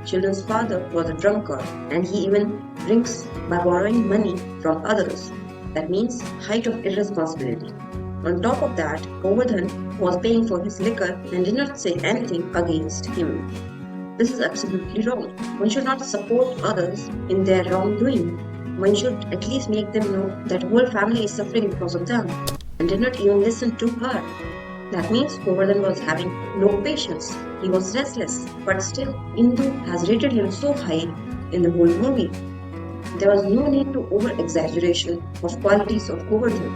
children's father was a drunkard and he even drinks by borrowing money from others. That means height of irresponsibility. On top of that, Govardhan was paying for his liquor and did not say anything against him. This is absolutely wrong. One should not support others in their wrongdoing. One should at least make them know that whole family is suffering because of them and did not even listen to her. That means Govardhan was having no patience. He was restless, but still Indu has rated him so high in the whole movie. There was no need to over-exaggeration of qualities of Govardhan.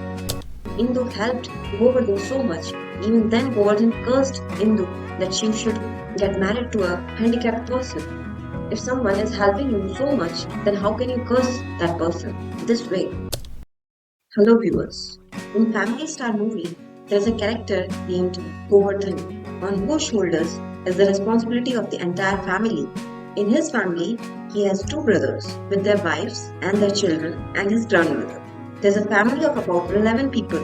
Indu helped Govardhan so much. Even then Govardhan cursed Indu that she should get married to a handicapped person. If someone is helping you so much, then how can you curse that person this way? Hello viewers. In Family Star movie, there is a character named Govardhan, on whose shoulders is the responsibility of the entire family. In his family, he has two brothers with their wives and their children and his grandmother. There's a family of about 11 people,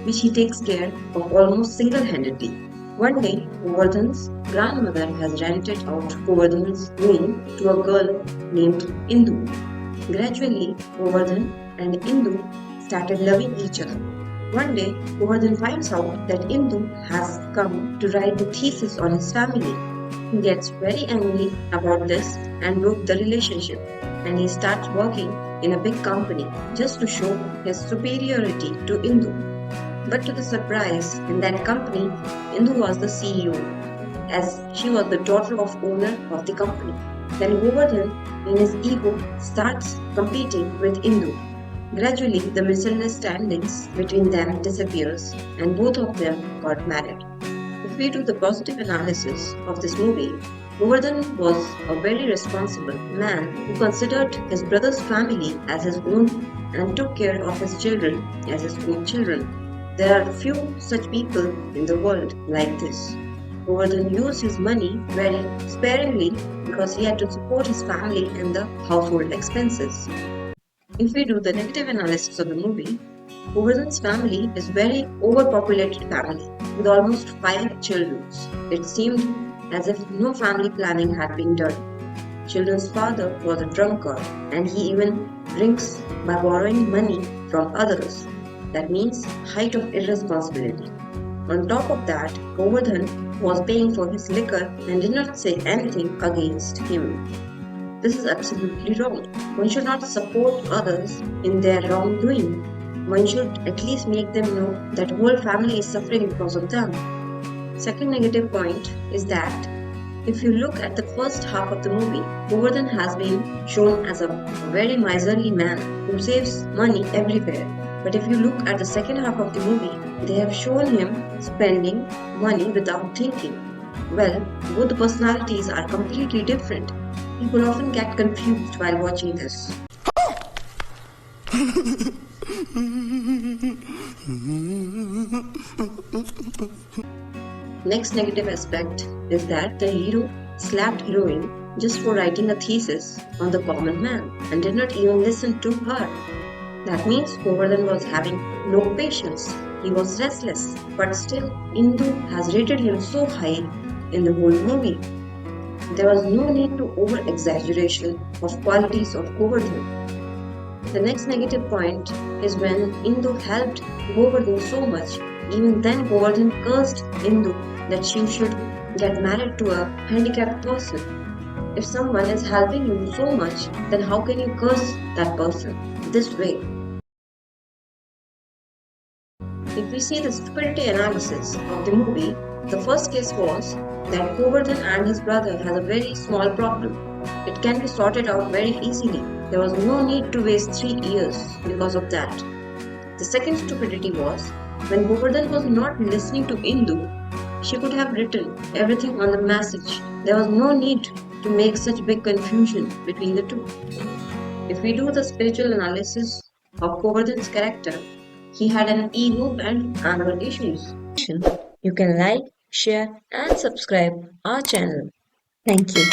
which he takes care of almost single-handedly. One day, Govardhan's grandmother has rented out Govardhan's room to a girl named Indu. Gradually, Govardhan and Indu started loving each other. One day, Govardhan finds out that Indu has come to write the thesis on his family. He gets very angry about this and broke the relationship, and he starts working in a big company just to show his superiority to Indu. But to the surprise, in that company, Indu was the CEO, as she was the daughter of owner of the company. Then Govardhan, in his ego, starts competing with Indu. Gradually, the misunderstandings between them disappears and both of them got married. If we do the positive analysis of this movie, Govardhan was a very responsible man who considered his brother's family as his own and took care of his children as his own children. There are few such people in the world like this. Govardhan used his money very sparingly because he had to support his family and the household expenses. If we do the negative analysis of the movie, Govardhan's family is very overpopulated family with almost 5 children. It seemed as if no family planning had been done. Children's father was a drunkard and he even drinks by borrowing money from others. That means height of irresponsibility. On top of that, Govardhan was paying for his liquor and did not say anything against him. This is absolutely wrong. One should not support others in their wrongdoing. One should at least make them know that whole family is suffering because of them. Second negative point is that if you look at the first half of the movie, Govardhan has been shown as a very miserly man who saves money everywhere. But if you look at the second half of the movie, they have shown him spending money without thinking. Well, both the personalities are completely different. People often get confused while watching this. Next negative aspect is that the hero slapped heroine just for writing a thesis on the common man and did not even listen to her. That means Govardhan was having no patience. He was restless, but still Indu has rated him so high in the whole movie. There was no need to over-exaggeration of qualities of Govardhan. The next negative point is when Indu helped Govardhan so much. Even then Govardhan cursed Indu that she should get married to a handicapped person. If someone is helping you so much, then how can you curse that person this way? If we see the stupidity analysis of the movie, the first case was that Govardhan and his brother has a very small problem. It can be sorted out very easily. There was no need to waste 3 years because of that. The second stupidity was when Govardhan was not listening to Indu, she could have written everything on the message. There was no need to make such big confusion between the two. If we do the spiritual analysis of Govardhan's character, he had an ego and anger issues. You can like, share and subscribe our channel. Thank you.